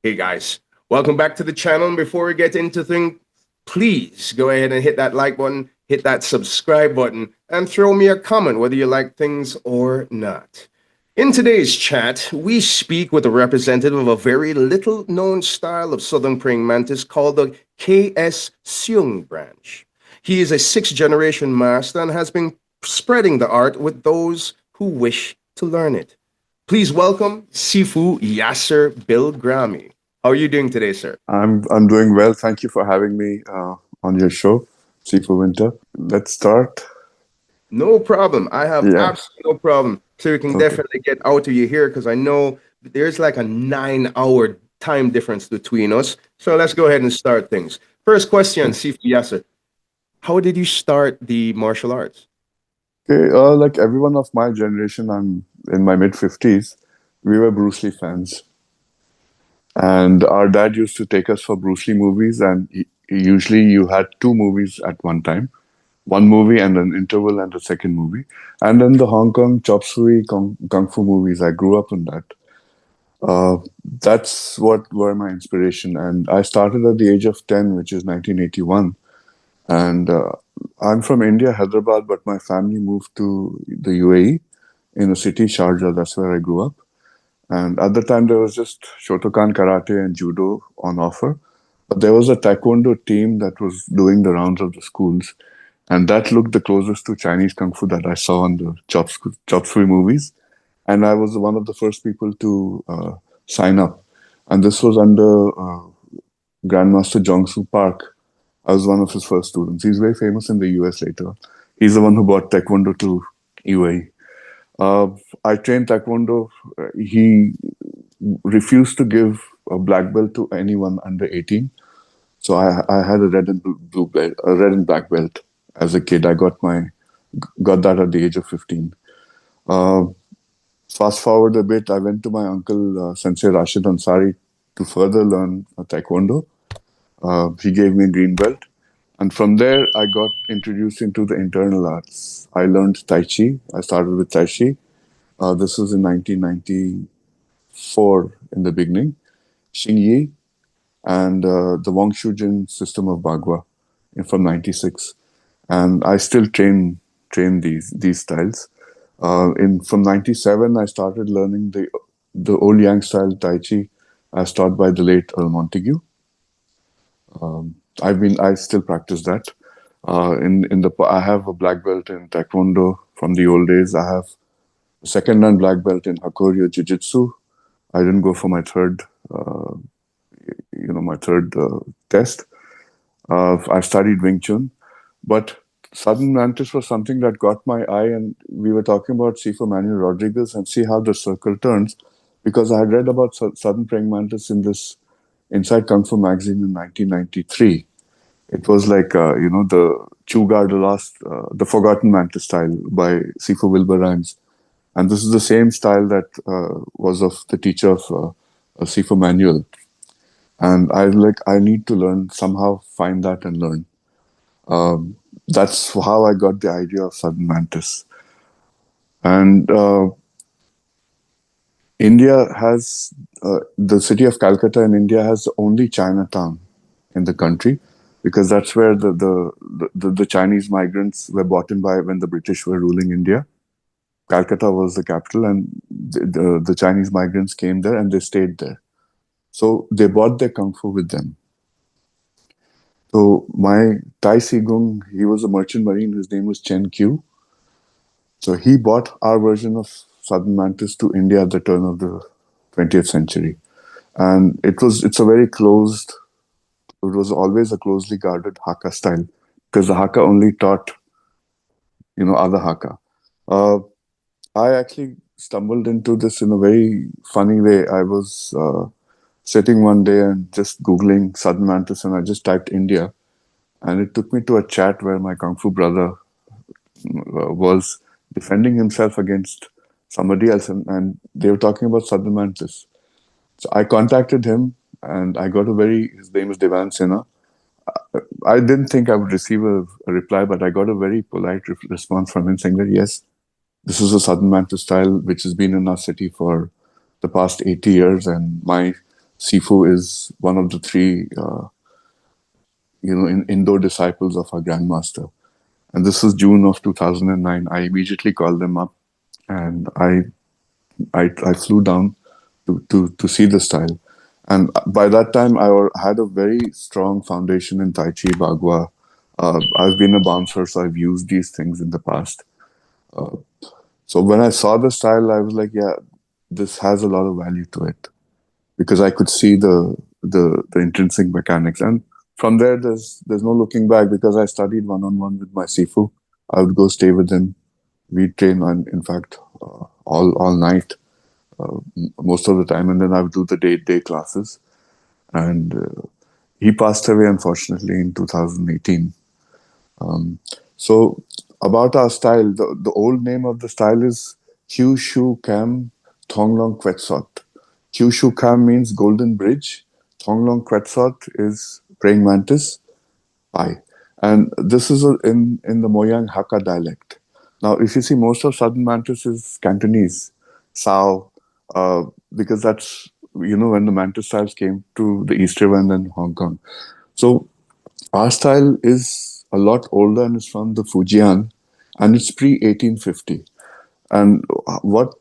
Hey guys, welcome back to the channel. And before we get into things, please go ahead and hit that like button, hit that subscribe button, and throw me a comment whether you like things or not. In today's chat, we speak with a representative of a very little known style of southern praying mantis called the KS Seung branch. He is a sixth generation master and has been spreading the art with those who wish to learn it. Please welcome Sifu Yasser Bilgrami. How are you doing today, sir? I'm doing well. Thank you for having me on your show, Sifu Winter. Let's start. No problem. I have Yeah. absolutely no problem. So we can Okay. definitely get out of you here because I know there's like a 9 hour time difference between us. So let's go ahead and start things. First question, Okay. Sifu Yasser. How did you start the martial arts? Okay. Like everyone of my generation, I'm in my mid 50s. We were Bruce Lee fans, and our dad used to take us for Bruce Lee movies, and usually you had two movies at one time. One movie and an interval and a second movie. And then the Hong Kong chop suey kung fu movies. I grew up in that. Uh, that's what were my inspiration. And I started at the age of 10, which is 1981. And I'm from India, Hyderabad, but my family moved to the UAE in a city, Sharjah. That's where I grew up. And at the time, there was just Shotokan karate and judo on offer. But there was a taekwondo team that was doing the rounds of the schools. And that looked the closest to Chinese kung fu that I saw on the chop suey movies. And I was one of the first people to sign up. And this was under Grandmaster Jong-Soo Park. I was one of his first students. He's very famous in the US later. He's the one who brought Taekwondo to UAE. Uh, I trained Taekwondo. He refused to give a black belt to anyone under 18. So I had a red and blue belt, a red and black belt as a kid. I got that at the age of 15. Uh, Fast forward a bit, I went to my uncle Sensei Rashid Ansari to further learn Taekwondo. He gave me a green belt. And from there, I got introduced into the internal arts. I learned Tai Chi. I started with Tai Chi. This was in 1994 in the beginning. Xing Yi and the Wang Shujin system of Bagua from 96. And I still train these styles. In From 97, I started learning the old Yang style Tai Chi as taught by the late Earl Montague. I still practice that. I have a black belt in Taekwondo from the old days. I have a second and black belt in Hakoryo Jiu Jitsu. I didn't go for my third test. I studied Wing Chun, but Southern Mantis was something that got my eye, and we were talking about Sifu Manuel Rodriguez and see how the circle turns, because I had read about Southern Praying Mantis in this Inside Kung Fu magazine in 1993. It was like the Chugar, the Forgotten Mantis style by Sifu Bilgrami, and this is the same style that was of the teacher of Sifu Manuel. And I need to learn somehow, find that and learn. That's how I got the idea of Southern Mantis. And the city of Calcutta in India has the only Chinatown in the country, because that's where the Chinese migrants were brought in by when the British were ruling India. Calcutta was the capital, and the Chinese migrants came there and they stayed there. So they brought their kung fu with them. So my Tai Sigung, he was a merchant marine. His name was Chen Q. So he brought our version of Southern Mantis to India at the turn of the 20th century. And it's a very closed, it was always a closely guarded Hakka style, because the Hakka only taught, other Hakka. Uh, I actually stumbled into this in a very funny way. I was sitting one day and just Googling Southern Mantis, and I just typed India. And it took me to a chat where my Kung Fu brother was defending himself against somebody else, and they were talking about Southern Mantis. So I contacted him, and his name is Devan Sinha. I didn't think I would receive a reply, but I got a very polite response from him saying that yes, this is a Southern Mantis style which has been in our city for the past 80 years, and my Sifu is one of the three, indoor disciples of our grandmaster. And this was June of 2009. I immediately called them up, and I flew down to see the style. And by that time, had a very strong foundation in Tai Chi, Bagua. I've been a bouncer, so I've used these things in the past. So when I saw the style, I was like, yeah, this has a lot of value to it, because I could see the intrinsic mechanics. And from there, there's no looking back, because I studied one on one with my Sifu. I would go stay with him. We'd train on, in fact, all night, most of the time, and then I would do the day classes. And he passed away, unfortunately, in 2018. So about our style, the old name of the style is Q Shu Kam Thonglong Quetzot. Q Shu Kam means golden bridge. Thonglong Quetzot is praying mantis pie. And this is in the Moyang Hakka dialect. Now, if you see, most of southern mantis is Cantonese, Sao, because that's, when the mantis styles came to the East River and then Hong Kong. So our style is a lot older, and it's from the Fujian, and it's pre 1850. And what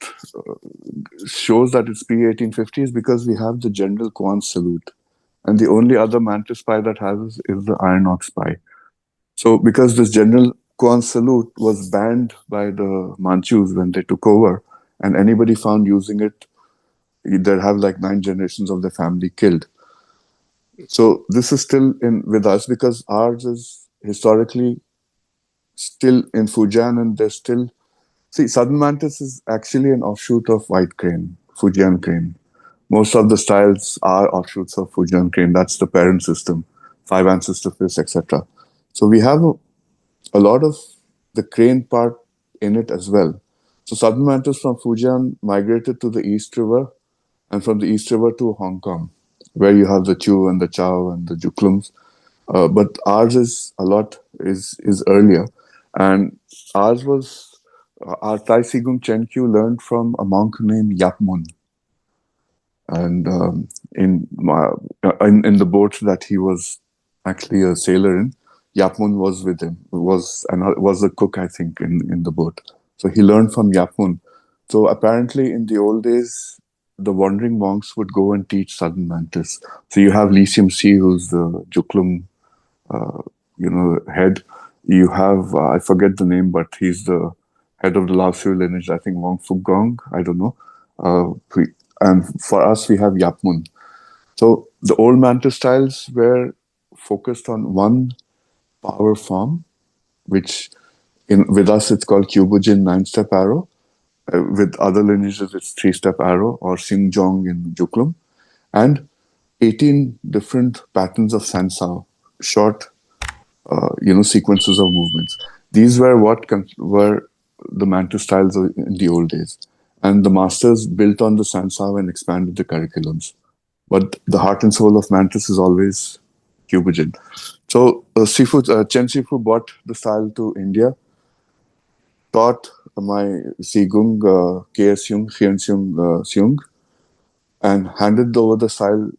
shows that it's pre 1850 is because we have the General Kwan salute. And the only other mantis pie that has is the iron ox pie. So, because this General Kwan salute was banned by the Manchus when they took over, and anybody found using it, they'd have like 9 generations of their family killed. So this is still in with us, because ours is historically still in Fujian, and there's still, see, Southern Mantis is actually an offshoot of white crane, Fujian crane. Most of the styles are offshoots of Fujian crane. That's the parent system, five ancestor fish, etc. So we have a lot of the crane part in it as well. So Southern Mantis from Fujian migrated to the East River, and from the East River to Hong Kong, where you have the Chu and the Chow and the Juklums. But ours is a lot is earlier, and ours was our Tai Sigung Chen Q learned from a monk named Yap Mun, and in the boat that he was actually a sailor in, Yap Mun was with him. Was a cook, I think, in the boat. So he learned from Yap Mun. So apparently, in the old days, the wandering monks would go and teach Southern Mantis. So you have Lysium C, who's the Juklum head. You have, I forget the name, but he's the head of the Lao Sui lineage, I think Wong Fu Gong, I don't know. And for us, we have Yap Mun. So the old mantis styles were focused on one power form, which with us it's called Kyubujin 9-step arrow. With other lineages, it's 3-step arrow, or Xingjong in Juklum, and 18 different patterns of Sansao, short sequences of movements. These were were the mantis styles in the old days, and the masters built on the Sansao and expanded the curriculums. But the heart and soul of mantis is always Cubujin. So Chen Sifu brought the style to India, taught my Sigung KS Seung, Hien Seung, and handed over the style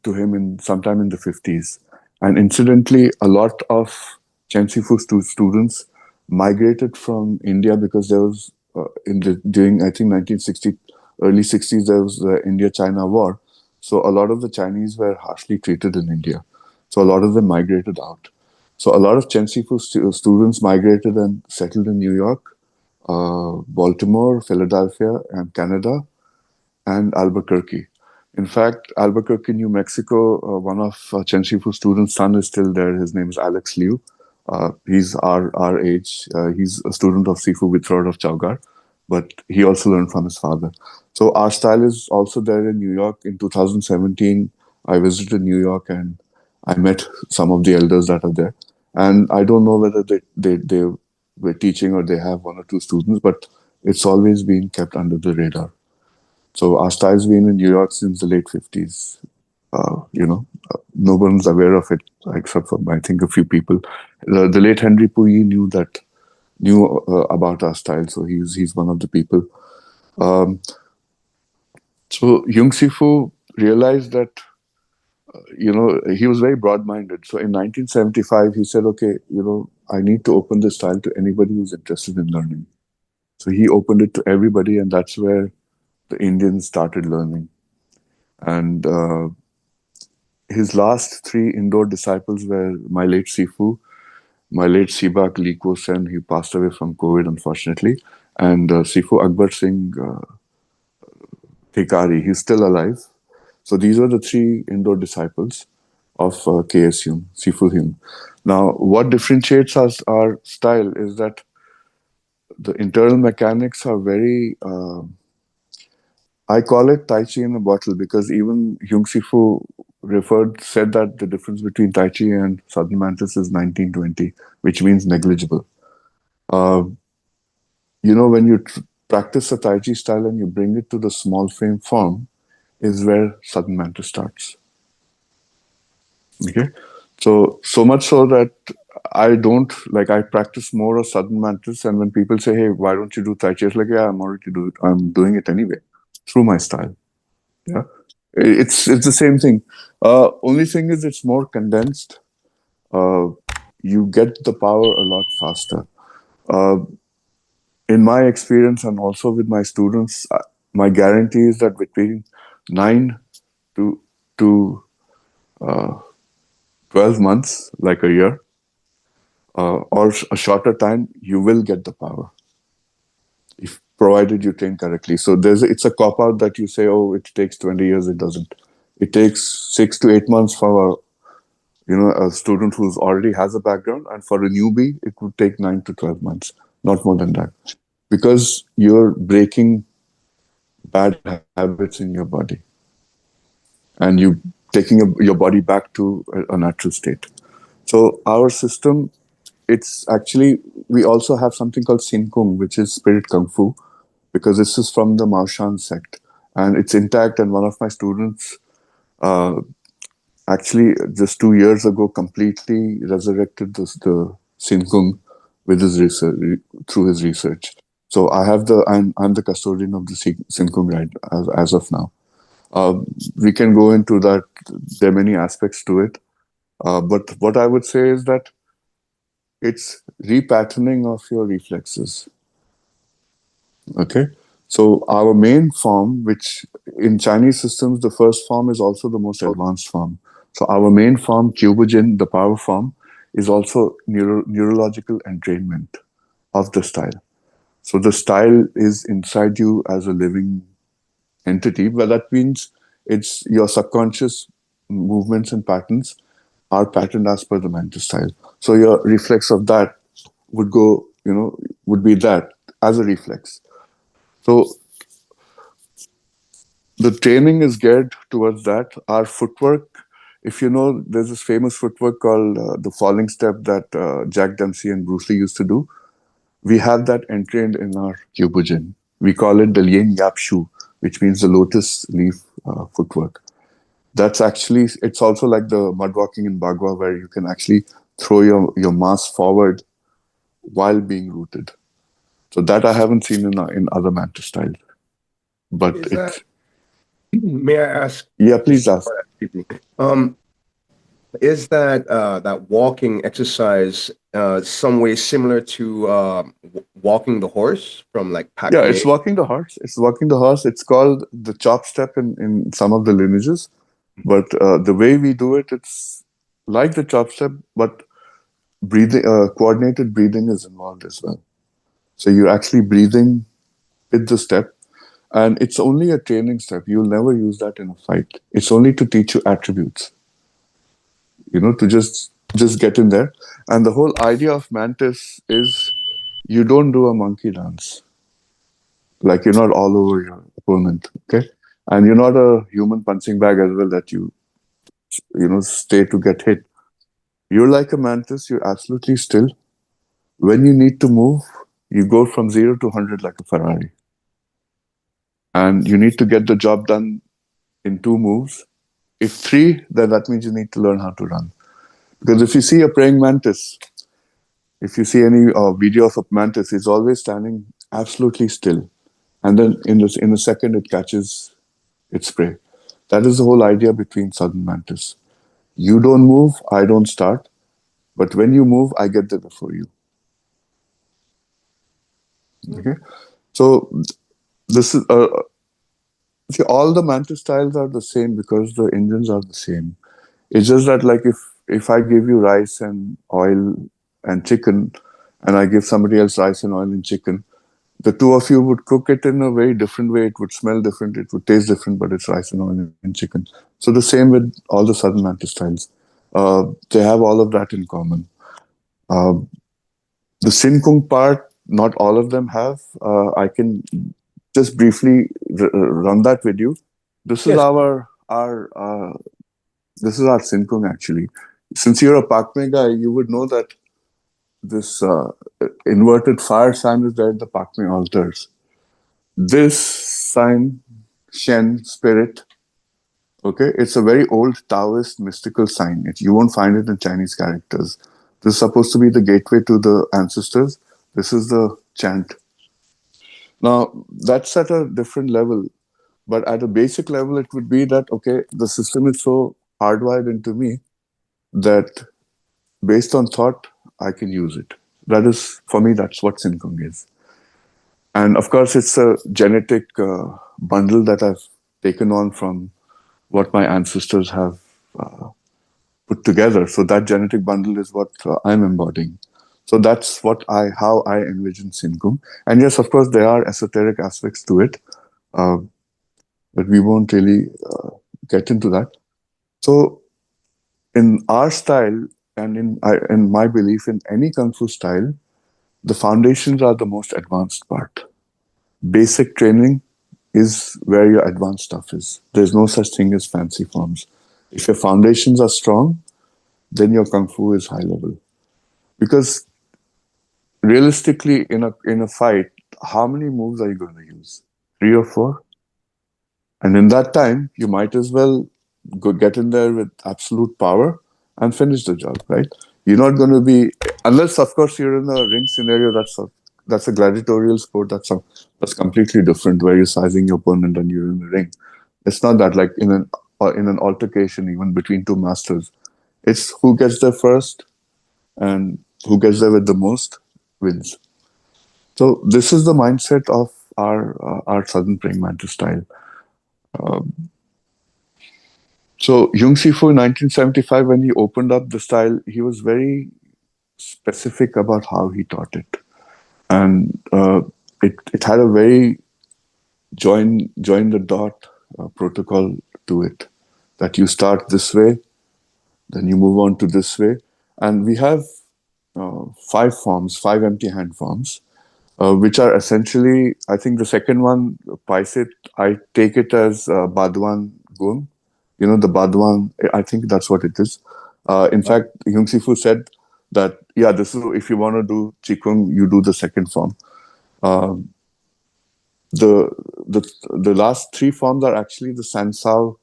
to him in sometime in the 50s. And incidentally, a lot of Chen Sifu students migrated from India, because there was during, I think, 1960, early 60s, there was the India-China war. So a lot of the Chinese were harshly treated in India. So a lot of them migrated out. So a lot of Chen Sifu students migrated and settled in New York, Baltimore, Philadelphia, and Canada, and Albuquerque. In fact, Albuquerque, New Mexico, one of Chen Shifu's students' son is still there. His name is Alex Liu. He's our age. He's a student of Sifu Withrod of Chowgar, but he also learned from his father. So our style is also there in New York. In 2017, I visited New York, and I met some of the elders that are there. And I don't know whether they were teaching, or they have one or two students, but it's always been kept under the radar. So our style's been in New York since the late 50s. No one's aware of it except for, I think, a few people. The late Henry Puyi knew about our style, so he's one of the people. So Yung Sifu, realized that, he was very broad-minded. So in 1975, he said, okay, I need to open this style to anybody who's interested in learning. So he opened it to everybody, and that's where the Indians started learning. And his last three indoor disciples were my late Sifu, my late Sibak Liko Sen, he passed away from COVID, unfortunately, and Sifu Akbar Singh Thikari, he's still alive. So these were the three indoor disciples of KS Hume, Sifu Hume. Now, what differentiates us, our style, is that the internal mechanics are very, I call it Tai Chi in a bottle, because even Hume Sifu said that the difference between Tai Chi and Southern Mantis is 1920, which means negligible. Uh, when you practice a Tai Chi style and you bring it to the small frame form, is where Southern Mantis starts. Okay, so much so that I don't like. I practice more of Southern Mantis, and when people say, "Hey, why don't you do Tai Chi?" It's like, "Yeah, I'm doing it anyway through my style." Yeah, it's the same thing. Only thing is, it's more condensed. Uh, you get the power a lot faster. Uh, in my experience, and also with my students, my guarantee is that between 9 to to uh, 12 months, like a year, or a shorter time, you will get the power, if provided you train correctly. So it's a cop out that you say, oh, it takes 20 years. It doesn't. It takes 6 to 8 months for a student who's already has a background, and for a newbie, it would take 9 to 12 months, not more than that, because you're breaking bad habits in your body, and you taking your body back to a natural state. So our system, it's actually, we also have something called Sin Kung, which is spirit kung fu, because this is from the Maoshan sect, and it's intact. And one of my students, uh, actually just 2 years ago, completely resurrected the Sin Kung with his research, through his research. So I'm the custodian of the Sin Kung right as of now. Uh, we can go into that. There are many aspects to it. But what I would say is that it's repatterning of your reflexes. Okay. So our main form, which in Chinese systems, the first form is also the most advanced form. So our main form, Kyubujin, the power form, is also neurological entrainment of the style. So the style is inside you as a living entity, but that means it's your subconscious movements and patterns are patterned as per the mental style. So your reflex of that would go, would be that as a reflex. So the training is geared towards that. Our footwork, if you know, there's this famous footwork called the falling step that Jack Dempsey and Bruce Lee used to do. We have that entrained in our Kyubujin. We call it the Yin Yap Shu, which means the lotus leaf footwork. That's actually, it's also like the mud walking in Bagua, where you can actually throw your mass forward while being rooted. So that I haven't seen in other mantis styles. But Is that, it, may I ask, yeah, please ask. excuse me, um, is that that walking exercise some way similar to walking the horse from like Yeah, Pac-Man? it's walking the horse. It's walking the horse. It's called the chop step in some of the lineages. But the way we do it, it's like the chop step, but breathing, coordinated breathing is involved as well. So you're actually breathing with the step, and it's only a training step. You'll never use that in a fight. It's only to teach you attributes, to just get in there. And the whole idea of mantis is you don't do a monkey dance. Like, you're not all over your opponent, okay? And you're not a human punching bag as well, that stay to get hit. You're like a mantis. You're absolutely still. When you need to move, you go from 0 to 100 like a Ferrari, and you need to get the job done in 2 moves. If 3, then that means you need to learn how to run. Because if you see a praying mantis, if you see any video of a mantis, it's always standing absolutely still, and then in a second it catches its prey. That is the whole idea between Southern Mantis. You don't move, I don't start, but when you move, I get there before you. Okay, so this is see, all the Mantis styles are the same because the engines are the same. It's just that, like, if I give you rice and oil and chicken, and I give somebody else rice and oil and chicken, the two of you would cook it in a very different way. It would smell different, it would taste different, but it's rice and oil and chicken. So the same with all the Southern Mantis styles. They have all of that in common. Uh, the Sin Kung part, not all of them have. I can just briefly run that with you. This is Yes. our Sin Kung actually. Since you're a Pakme guy, you would know that this inverted fire sign is there at the Pakme altars. This sign, Shen, spirit, okay, it's a very old Taoist mystical sign. You won't find it in Chinese characters. This is supposed to be the gateway to the ancestors. This is the chant. Now, that's at a different level, but at a basic level, it would be that, okay, the system is so hardwired into me that based on thought, I can use it. That is, for me, that's what Sinkung is. And of course, it's a genetic bundle that I've taken on from what my ancestors have uh, put together. So that genetic bundle is what I'm embodying. So that's how I envision Sinkung. And yes, of course, there are esoteric aspects to it, uh, but we won't really get into that. So in our style, and in my belief, in any kung fu style, the foundations are the most advanced part. Basic training is where your advanced stuff is. There's no such thing as fancy forms. If your foundations are strong, then your kung fu is high level. Because realistically, in a fight, how many moves are you going to use? 3 or 4? And in that time, you might as well go get in there with absolute power and finish the job, right? You're not going to be, unless of course you're in a ring scenario. That's a gladiatorial sport. That's completely different, where you're sizing your opponent and you're in the ring. It's not that, like in an altercation, even between two masters. It's who gets there first, and who gets there with the most wins. So this is the mindset of our Southern Praying Mantis style. So Jung Sifu in 1975, when he opened up the style, he was very specific about how he taught it, and it had a very join the dot protocol to it. That you start this way, then you move on to this way, and we have 5 forms, 5 empty hand forms, which are essentially, I think the second one, Paisit, I take it as Badwan Gun. The Badwan, I think that's what it is. In fact, Hyung Sifu said that, yeah, this is, if you want to do Qigong, you do the second form. Um, the, the the last 3 forms are actually the Sansao,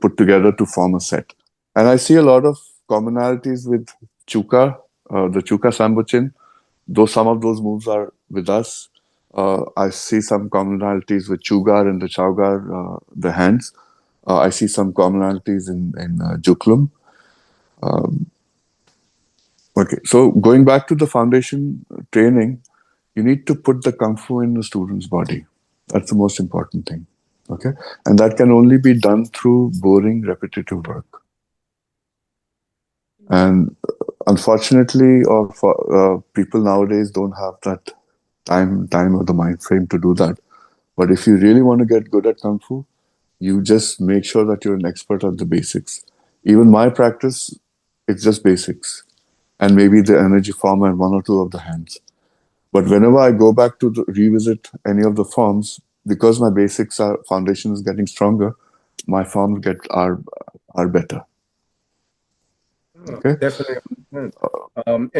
put together to form a set. And I see a lot of commonalities with Chuka, the Chuka Sambuchin, though some of those moves are with us. I see some commonalities with Chugar and the Chaugar, the hands. I see some commonalities in Juklum. Okay, so going back to the foundation training, you need to put the kung fu in the student's body. That's the most important thing. Okay, and that can only be done through boring, repetitive work. And unfortunately, or for people nowadays don't have that time or the mind frame to do that. But if you really want to get good at kung fu, you just make sure that you're an expert at the basics. Even my practice, it's just basics, and maybe the energy form and 1 or 2 of the hands. But whenever I go back to revisit any of the forms, because my basics are foundation is getting stronger, my forms are better. Oh, Okay. definitely understand. And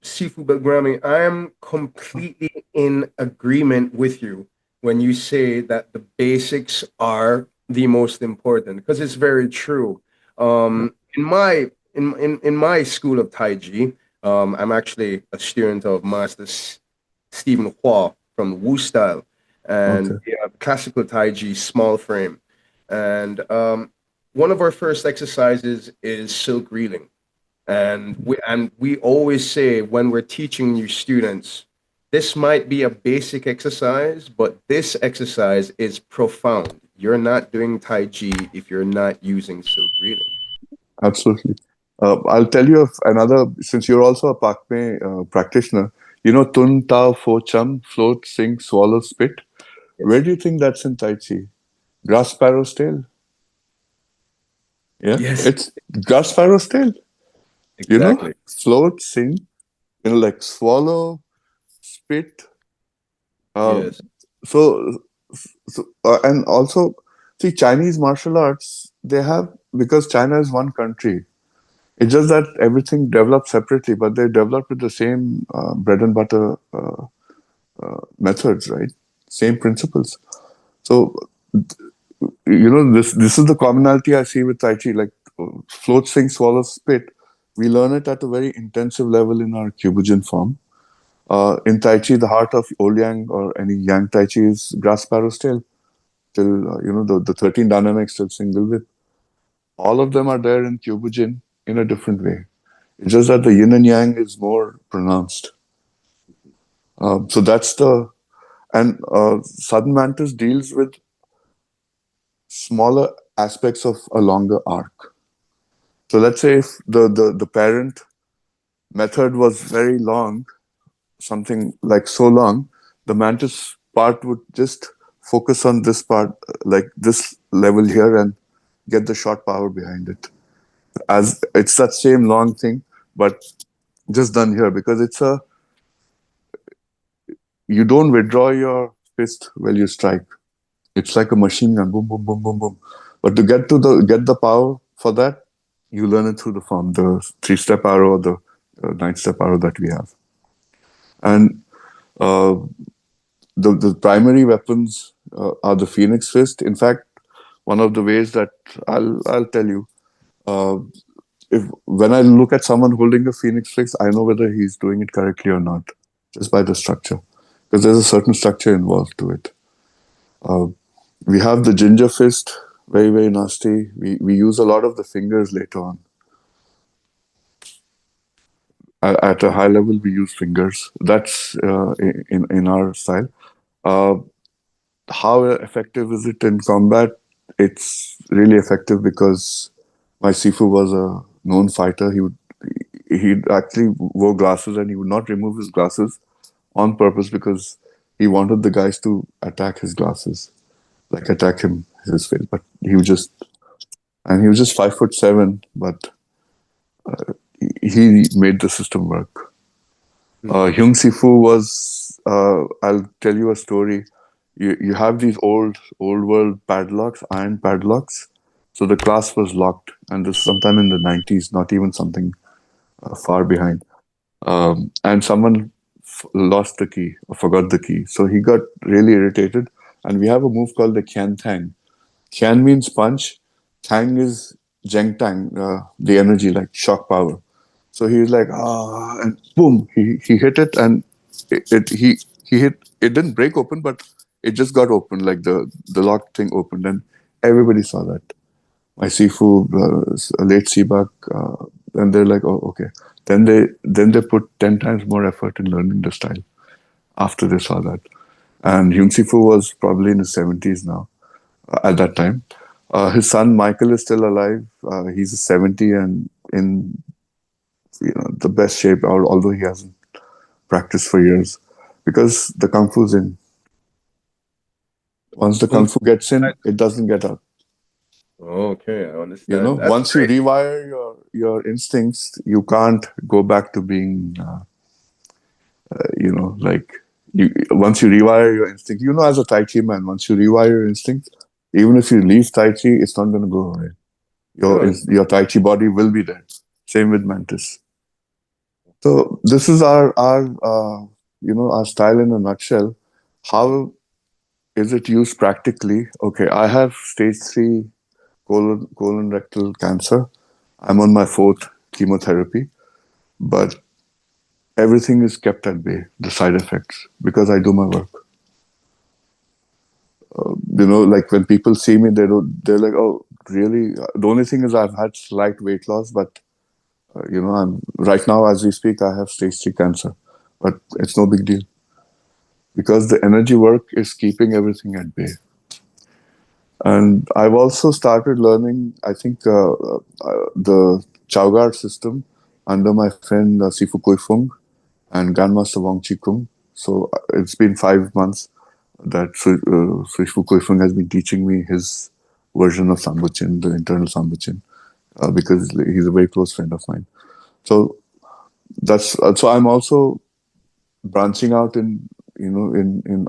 Sifu Bilgrami, I am completely in agreement with you when you say that the basics are the most important, because it's very true. In my school of Tai Chi, I'm actually a student of Master Stephen Hua from Wu style, Okay. and yeah, classical Tai Chi, small frame. and one of our first exercises is silk reeling. And we always say when we're teaching new students, this might be a basic exercise, but this exercise is profound. You're not doing Tai Chi if you're not using silk reeling. Absolutely. I'll tell you of another, since you're also a Pakme practitioner, you know, Tun Tao Fo Chum, float, sing, swallow, spit. Where Yes. do you think that's in Tai Chi? Grass sparrow's tail? Yeah, Yes, it's grass sparrow's tail. You know, exactly. float, sing, like swallow, spit. Uh, Yes. so, and also, see, Chinese martial arts, they have, because China is one country. It's just that everything developed separately, but they developed with the same bread and butter methods, right? Same principles. So, you know, this is the commonality I see with Tai Chi. Like float, sing, swallow, spit. We learn it at a very intensive level in our Kyubujin form. In Tai Chi, the heart of Old Yang or any Yang Tai Chi is grass sparrow's tail. Till you know the 13 dynamics till single whip. All of them are there in Kyubujin in a different way. It's just that the yin and yang is more pronounced. So that's the and Southern Mantis deals with smaller aspects of a longer arc. So let's say if the parent method was very long, something like so long, the mantis part would just focus on this part, like this level here, and get the short power behind it. As it's that same long thing, but just done here because it's a you don't withdraw your fist while you strike. It's like a machine gun, boom, boom, boom, boom, boom. But to get the power for that, you learn it through the form, the 3-step arrow, the 9-step arrow that we have, and uh, the primary weapons are the Phoenix Fist. In fact, one of the ways that I'll tell you, uh, if when I look at someone holding a Phoenix Fist, I know whether he's doing it correctly or not, just by the structure, because there's a certain structure involved to it. Uh, we have the Ginger Fist, very very nasty. We use a lot of the fingers later on. At a high level, we use fingers. That's in our style. Uh, how effective is it in combat? It's really effective because my Sifu was a known fighter. He actually wore glasses and he would not remove his glasses on purpose because he wanted the guys to attack his glasses, like attack him his face. But he was just 5'7", but he made the system work. Mhm. Hyung Sifu was. I'll tell you a story. You have these old world padlocks, iron padlocks. So the class was locked, and this sometime in the 90s, not even something far behind. And someone lost the key or forgot the key, so he got really irritated. And we have a move called the Qian Tang. Qian means punch, Tang is Zheng Tang, the energy like shock power. So he was like, and boom, he hit it, and he hit. It didn't break open, but it just got open, like the lock thing opened, and everybody saw that. My Sifu, late Seabak, and they're like, oh, okay. Then they put 10 times more effort in learning the style after they saw that. And Hyun Sifu was probably in his 70s now at that time. His son Michael is still alive. He's 70 and in the best shape, although he hasn't practiced for years, because the kung fu's in. Once the Kung kung Fu. fu gets in, it doesn't get out. Okay, I understand. That's Once you great. rewire your instincts, you can't go back to being, like once you rewire your instinct, as a Tai Chi man, once you rewire your instincts, even if you leave Tai Chi, it's not going to go away. No, Your Tai Chi body will be there. Same with Mantis. So this is our style in a nutshell. How is it used practically? Okay, I have stage 3 colon rectal cancer. I'm on my 4th chemotherapy, but everything is kept at bay, the side effects, because I do my work. like when people see me, they're like, oh, really? The only thing is I've had slight weight loss, but I'm right now as we speak, I have stage 3 cancer, but it's no big deal because the energy work is keeping everything at bay. And I've also started learning, I think, the Chowguard system under my friend Sifu Kuifeng and Grandmaster Wang Chi Kung. So it's been 5 months that Sifu Kuifeng has been teaching me his version of Sambuchin, the internal Sambuchin, because he's a very close friend of mine. So so I'm also branching out in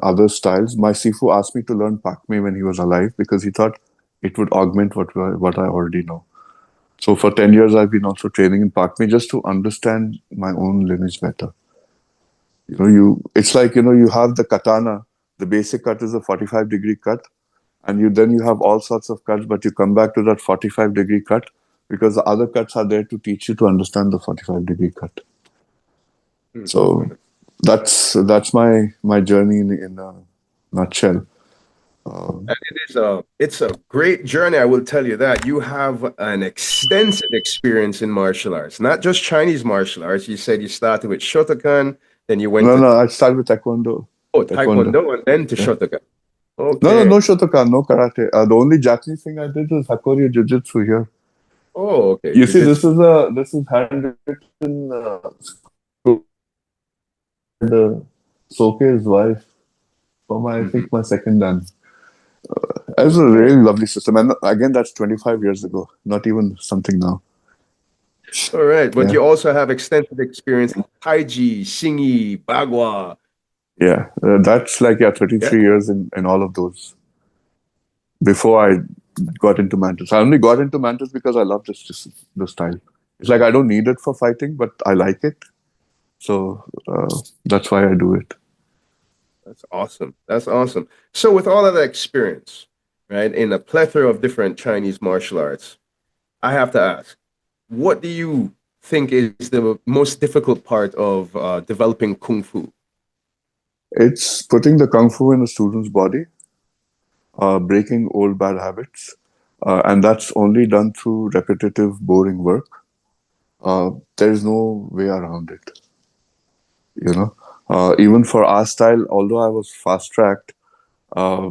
other styles. My Sifu asked me to learn Pakme when he was alive because he thought it would augment what I already know. So for 10 years, I've been also training in Pakme just to understand my own lineage better. It's like, you have the katana, the basic cut is a 45-degree cut, and you have all sorts of cuts, but you come back to that 45-degree cut because the other cuts are there to teach you to understand the 45-degree cut. So that's my journey in a nutshell. And it's a great journey, I will tell you that. You have an extensive experience in martial arts, not just Chinese martial arts. You said you started with Shotokan, then you went No, to no, I started with Taekwondo. Taekwondo. Taekwondo and then to Yeah. Shotokan. No, no, Okay. no Shotokan, no karate. The only Japanese thing I did was Hakoryu Jiu-Jitsu here. Oh, okay. You You see, did. this is handwritten Soke's wife for I Mhm. think my second dan. It was a Okay. really lovely system, and again, that's 25 years ago, not even something now. All right. But Yeah, you also have extensive experience in Taiji, Xingyi, Bagua. yeah, that's like 33 years in all of those. Before I got into Mantis, I only got into Mantis because I love this style. It's like I don't need it for fighting, but I like it, so that's why I do it. That's awesome. That's awesome. So, with all of that experience, right, in a plethora of different Chinese martial arts, I have to ask, what do you think is the most difficult part of developing Kung Fu? It's putting the kung fu in a student's body, breaking old bad habits, and that's only done through repetitive, boring work. There is no way around it. You know, even for our style, although I was fast tracked uh,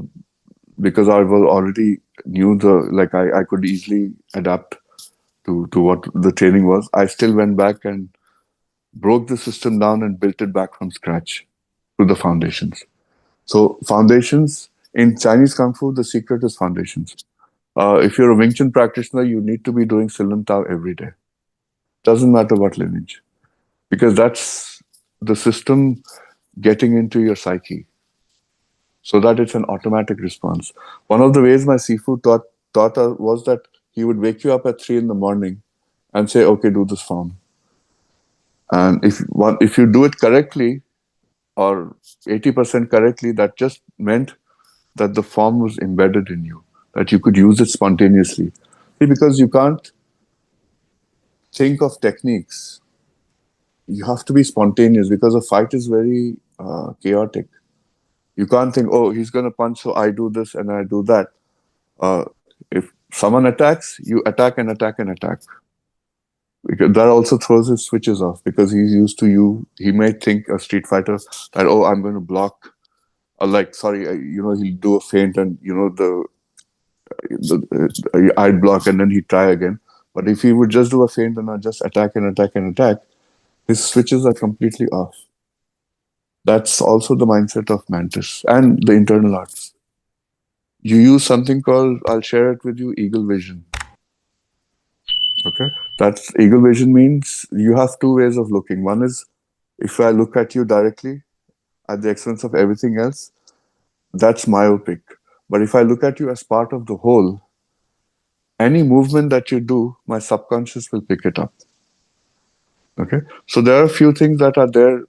because I was already knew I could easily adapt to what the training was. I still went back and broke the system down and built it back from scratch to the foundations. So foundations in Chinese Kung Fu, the secret is foundations. If you're a Wing Chun practitioner, you need to be doing Silan Tao every day. Doesn't matter what lineage, because that's the system getting into your psyche, so that it's an automatic response. One of the ways my Sifu taught us was that he would wake you up at 3 in the morning and say, "Okay, do this form." And if you do it correctly or 80% correctly, that just meant that the form was embedded in you, that you could use it spontaneously. See, because you can't think of techniques, you have to be spontaneous because a fight is very chaotic. You can't think, oh, he's going to punch, so I do this and I do that. If someone attacks, you attack and attack and attack. Because that also throws his switches off because he's used to you. He may think a street fighter that, oh, I'm going to block. Sorry, he'll do a feint and, I'd block and then he'd try again. But if he would just do a feint and I just attack and attack and attack, his switches are completely off. That's also the mindset of Mantis and the internal arts. You use something called, I'll share it with you, eagle vision. Okay? That's eagle vision means you have two ways of looking. One is if I look at you directly at the expense of everything else, that's myopic. But if I look at you as part of the whole, any movement that you do, my subconscious will pick it up. Okay? So there are a few things that are there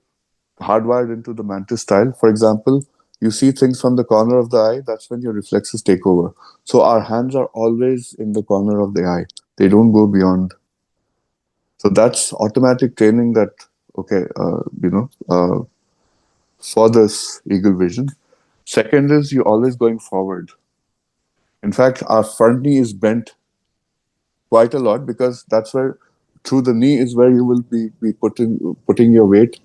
hardwired into the mantis style. For example, you see things from the corner of the eye, that's when your reflexes take over. So our hands are always in the corner of the eye. They don't go beyond. So that's automatic training that, okay, for this eagle vision. Second is you're always going forward. In fact, our front knee is bent quite a lot because that's where through the knee is where you will be putting your weight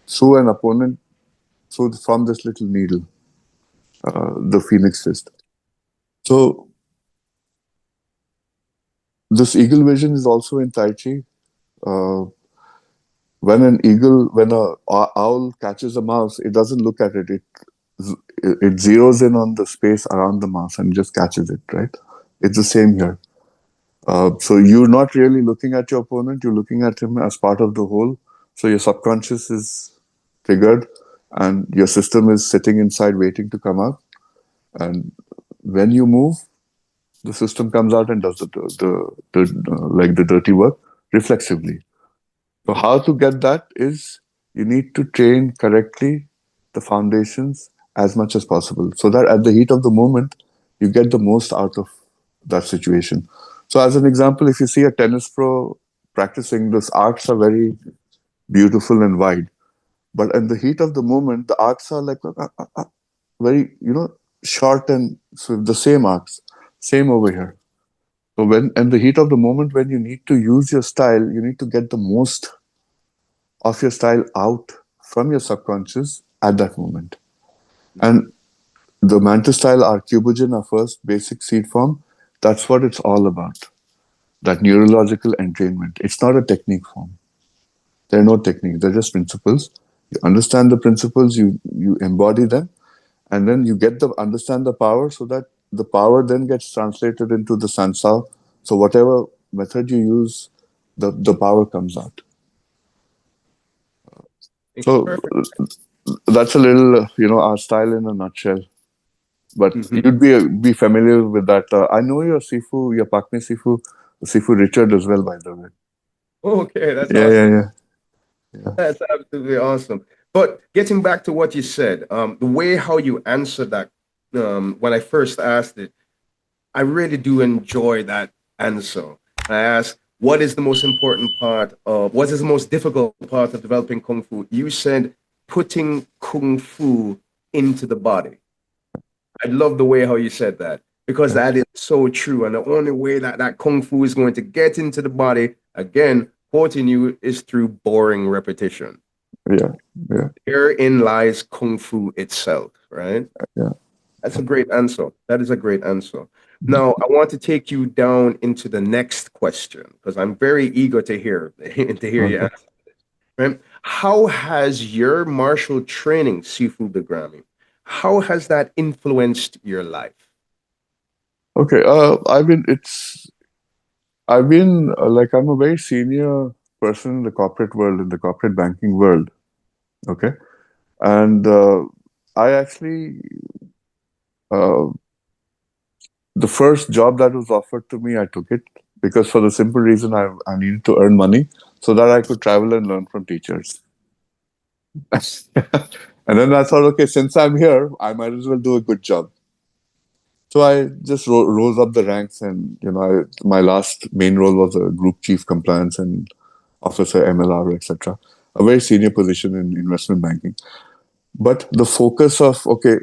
through an opponent through from this little needle, the phoenix fist. So this eagle vision is also in Tai Chi. Uh, when a owl catches a mouse, it doesn't look at it. It zeroes in on the space around the mouse and just catches it. Right? It's the same here. So you're not really looking at your opponent, you're looking at him as part of the whole. So your subconscious is triggered and your system is sitting inside waiting to come out. And when you move, the system comes out and does the dirty work reflexively. So how to get that is you need to train correctly the foundations as much as possible so that at the heat of the moment you get the most out of that situation. So as an example, if you see a tennis pro practicing, those arcs are very beautiful and wide. But in the heat of the moment, the arcs are like very, short and so the same arcs, same over here. So when in the heat of the moment, when you need to use your style, you need to get the most of your style out from your subconscious at that moment. And the mantis style, our cubogen, our first basic seed form, that's what it's all about. That neurological entrainment. It's not a technique form. There are no techniques, they're just principles. You understand the principles, you embody them, and then you get the understand the power so that the power then gets translated into the sansao. So whatever method you use, the power comes out. So Perfect. that's a little, our style in a nutshell. But Mhm. you'd be familiar with that. I know your Sifu, your Pakme Sifu, Sifu Richard as well, by the way. Okay, that's Yeah, yeah, awesome. yeah, yeah. That's absolutely awesome. But getting back to what you said, the way how you answered that when I first asked it, I really do enjoy that answer. I asked, what is the most difficult part of developing Kung Fu? You said putting Kung Fu into the body. I love the way how you said that because Yeah, that is so true. And the only way that that Kung Fu is going to get into the body, again, quoting you, is through boring repetition. yeah, yeah, Therein lies Kung Fu itself, right? yeah. That's a great answer. That is a great answer. Now, I want to take you down into the next question because I'm very eager to hear to hear you Okay. answer. Right? How has your martial training, Sifu Bilgrami, how has that influenced your life? Okay. I've been like I'm a very senior person in the corporate world, in the corporate banking world. Okay, and I actually uh, the first job that was offered to me, I took it because for the simple reason I needed to earn money so that I could travel and learn from teachers. And then I thought, okay, since I'm here, I might as well do a good job. So I just rose up the ranks, and my last main role was a group chief compliance and officer, MLR, etc. A very senior position in investment banking. But the focus of okay,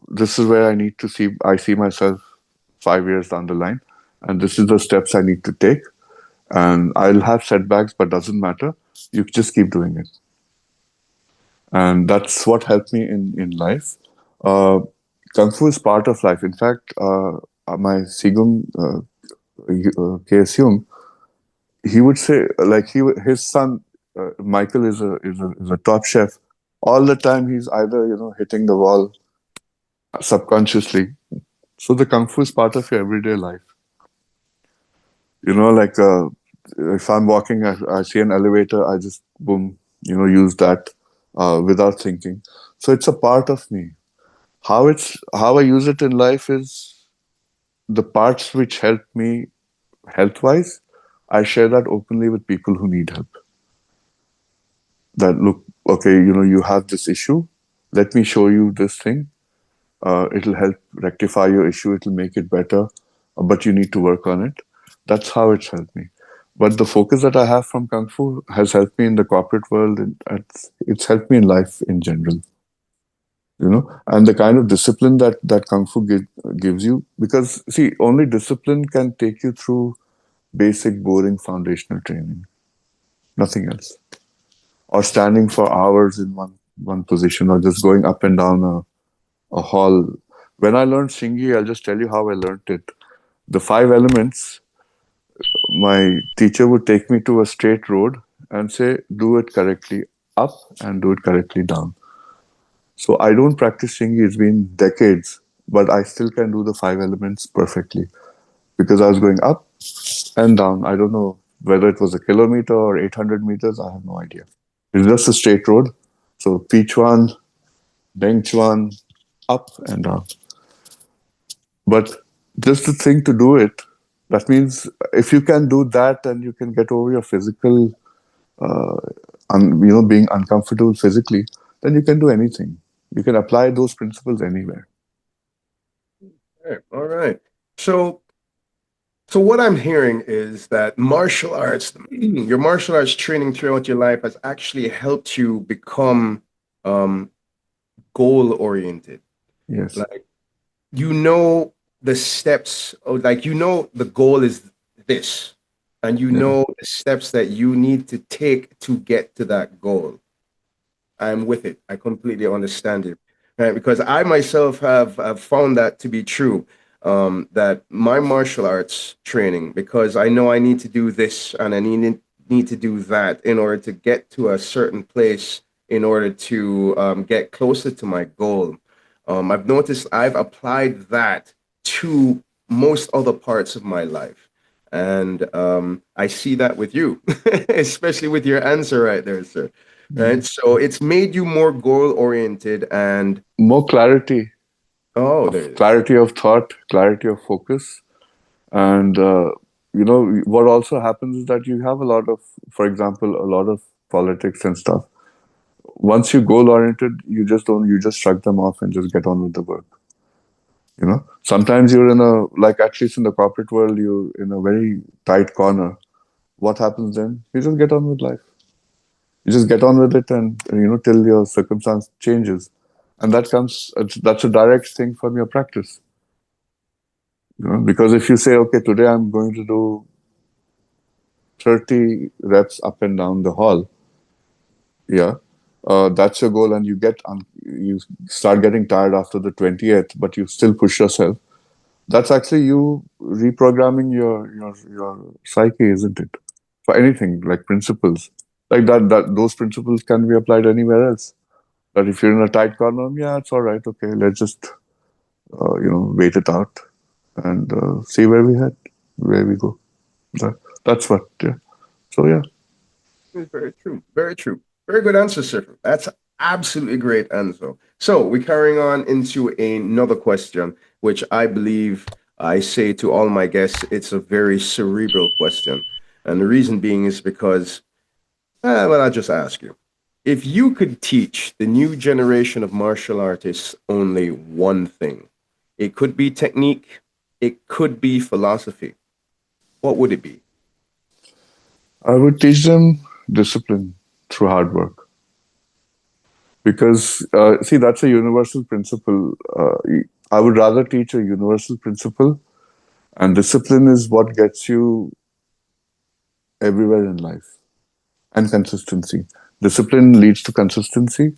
this is where I need to see. I see myself 5 years down the line, and this is the steps I need to take. And I'll have setbacks, but doesn't matter. You just keep doing it, and that's what helped me in life. Uh, Kung Fu is part of life. In fact, my Sigum K.S. Jung, he would say like his son Michael is a top chef. All the time he's either hitting the wall subconsciously. So the Kung Fu is part of your everyday life. Like if I'm walking, I see an elevator, I just boom, use that without thinking. So it's a part of me. How I use it in life is the parts which help me health wise. I share that openly with people who need help. That look, okay, you have this issue. Let me show you this thing. It'll help rectify your issue. It'll make it better, but you need to work on it. That's how it's helped me. But the focus that I have from Kung Fu has helped me in the corporate world, and it's helped me in life in general. and the kind of discipline that kung fu gives you. Because see, only discipline can take you through basic, boring, foundational training. Nothing else. Or standing for hours in one position, or just going up and down a hall. When I learned Shingi, I'll just tell you how I learned it. The five elements, my teacher would take me to a straight road and say, do it correctly up and do it correctly down. So I don't practice Shingi, it's been decades, but I still can do the five elements perfectly because I was going up and down. I don't know whether it was a kilometer or 800 meters, I have no idea. It's just a straight road. So Pichuan, Dengchuan, up and down. But just the thing to do it, that means if you can do that and you can get over your physical, being uncomfortable physically, then you can do anything. You can apply those principles anywhere. All right. So, so what I'm hearing is that martial arts, your martial arts training throughout your life has actually helped you become um, goal oriented. Yes. Like you know the steps, or like you know the goal is this, and you Yeah. know the steps that you need to take to get to that goal. I'm with it. I completely understand it. Right? Because I myself have found that to be true. That my martial arts training, because I know I need to do this and I need to do that in order to get to a certain place, in order to get closer to my goal. I've noticed I've applied that to most other parts of my life. And I see that with you, especially with your answer right there, sir. Right. Mm. So it's made you more goal oriented and More clarity oh, there of it is. clarity of thought, clarity of focus, and what also happens is that you have a lot of, for example, a lot of politics and stuff. Once you goal oriented, you just shrug them off and just get on with the work. Sometimes you're in a, like, at least in the corporate world, you're in a very tight corner. What happens then? You just get on with life. You just get on with it, and till your circumstance changes, and that's a direct thing from your practice. Because if you say, okay, today I'm going to do 30 reps up and down the hall, yeah, that's your goal, and you start getting tired after the 20th, but you still push yourself. That's actually you reprogramming your psyche, isn't it? For anything like principles, like that those principles can be applied anywhere else. That if you're in a tight corner, yeah, it's all right. Okay, let's just wait it out and see where we go. That, that's what. Yeah. So yeah. It's very true. Very true. Very good answer, sir. That's absolutely great answer. So we're carrying on into another question, which I believe I say to all my guests, it's a very cerebral question. And the reason being is because, well, I'll just ask you. If you could teach the new generation of martial artists only one thing, it could be technique, it could be philosophy, what would it be? I would teach them discipline through hard work because see, that's a universal principle. I would rather teach a universal principle, and discipline is what gets you everywhere in life, and consistency. Discipline leads to consistency.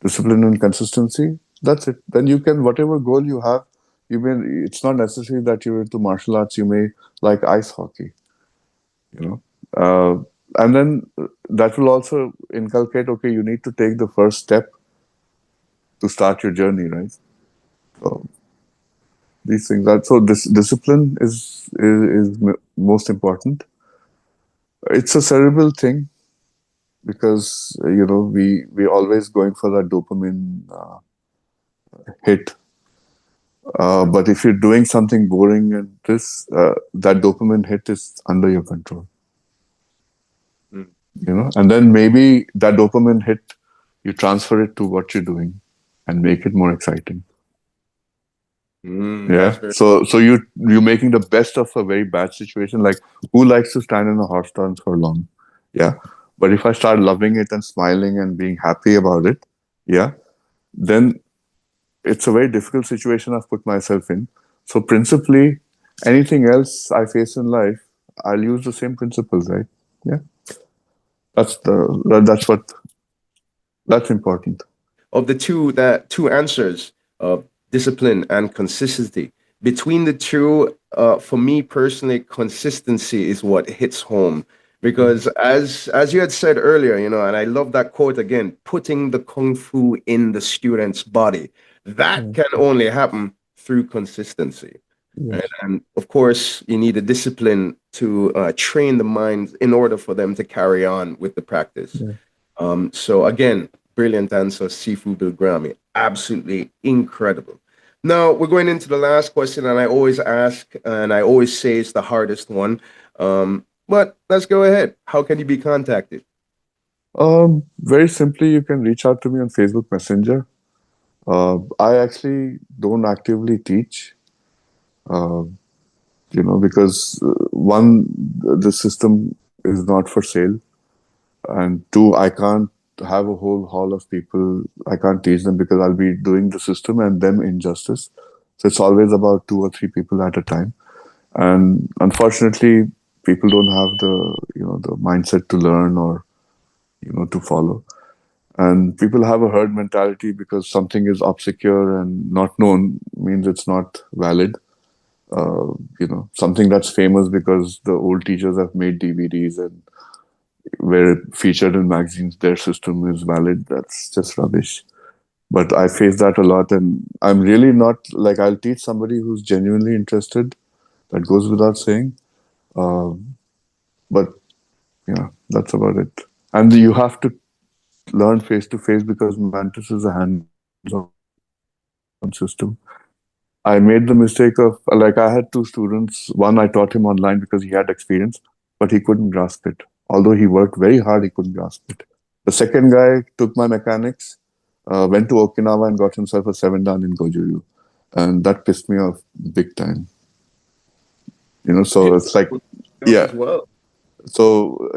Discipline and consistency. That's it. Then you can, whatever goal you have, you may. It's not necessary that you're into martial arts. You may like ice hockey. You know, and then that will also inculcate. Okay, you need to take the first step to start your journey, right? So these things. That so this discipline is most important. It's a cerebral thing because we always going for that dopamine hit. But if you're doing something boring and that dopamine hit is under your control, and then maybe that dopamine hit, you transfer it to what you're doing and make it more exciting. That's Yeah. very So you're making the best of a very bad situation. Like, who likes to stand in a hot stance for long? Yeah. But if I start loving it and smiling and being happy about it, yeah, then it's a very difficult situation I've put myself in. So principally, anything else I face in life, I'll use the same principles, right? Yeah, that's what that's important. Of the two answers of discipline and consistency, between the two, for me personally, consistency is what hits home. Because as you had said earlier, and I love that quote again, putting the kung fu in the student's body, that Yeah. can only happen through consistency. Right? Yes. And of course, you need a discipline to train the mind in order for them to carry on with the practice. Yeah. So again, brilliant answer, Sifu Bilgrami. Absolutely incredible. Now we're going into the last question, and I always ask, and I always say it's the hardest one. But let's go ahead. How can you be contacted? Very simply, you can reach out to me on Facebook Messenger. I actually don't actively teach, uh, because one, the system is not for sale, and two, I can't have a whole hall of people. I can't teach them because I'll be doing the system and them injustice. So it's always about two or three people at a time, and unfortunately, people don't have the mindset to learn or to follow. And people have a herd mentality because something is obscure and not known means it's not valid. Something that's famous because the old teachers have made DVDs and were featured in magazines, their system is valid. That's just rubbish. But I face that a lot, and I'm really not like I'll teach somebody who's genuinely interested. That goes without saying. But yeah, that's about it. And you have to learn face to face because Mantis is a hands-on system. I made the mistake of like I had two students. One I taught him online because he had experience, but he couldn't grasp it. Although he worked very hard, he couldn't grasp it. The second guy took my mechanics, went to Okinawa and got himself a 7 dan in Goju-ryu. And that pissed me off big time. So it's like, Yourself yeah. as well. So,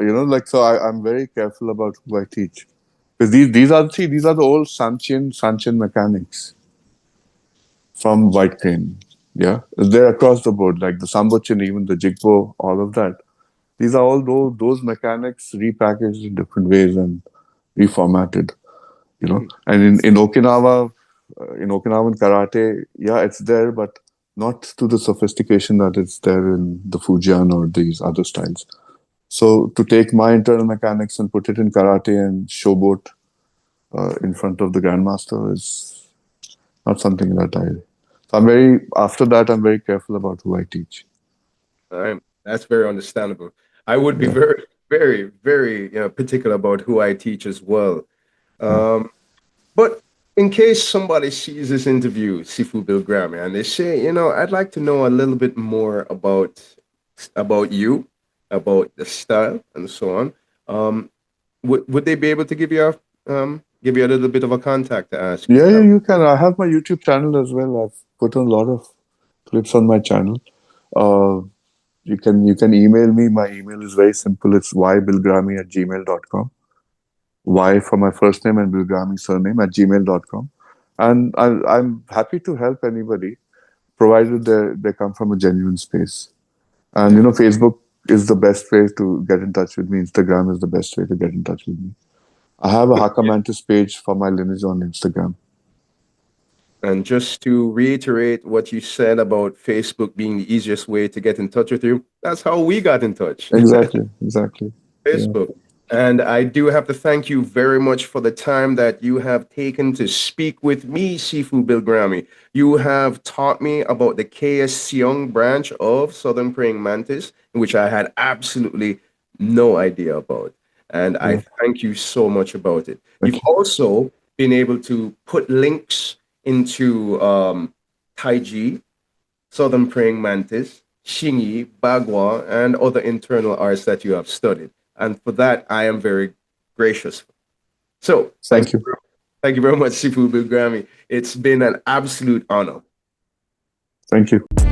so I'm very careful about who I teach. Because these are the old Sanchin mechanics from White Crane. Yeah. They're across the board, like the Sambochin, even the Jigpo, all of that. These are all those mechanics repackaged in different ways and reformatted. Mhm. And in Okinawan karate, yeah, it's there, but not to the sophistication that it's there in the Fujian or these other styles. So to take my internal mechanics and put it in karate and showboat in front of the grandmaster is not something that I. So after that, I'm very careful about who I teach. All right. That's very understandable. I would be Yeah. very, very, very, particular about who I teach as well. Yeah. Um, But in case somebody sees this interview, Sifu Bilgrami, and they say, I'd like to know a little bit more about you, about the style, and so on. Would they be able to give you a little bit of a contact to ask you? Yeah, you can. I have my YouTube channel as well. I've put on a lot of clips on my channel. Uh, you can email me. My email is very simple. It's ybilgrami@gmail.com. Y for my first name and Bilgrami surname at gmail.com. And I'm happy to help anybody, provided they come from a genuine space. And Facebook is the best way to get in touch with me. Instagram is the best way to get in touch with me. I have a Haka Mantis page for my lineage on Instagram. And just to reiterate what you said about Facebook being the easiest way to get in touch with you, that's how we got in touch. Exactly. Yeah. Facebook. And I do have to thank you very much for the time that you have taken to speak with me, Sifu Bilgrami. You have taught me about the KS Seong branch of Southern Praying Mantis, which I had absolutely no idea about. And I Yeah. thank you so much about it. You've Thank you. also been able to put links into Taiji, Southern Praying Mantis, Xingyi, Bagua, and other internal arts that you have studied. And for that, I am very gracious. So, Thank you. thank you very much, Sifu Bilgrami. It's been an absolute honor. Thank you.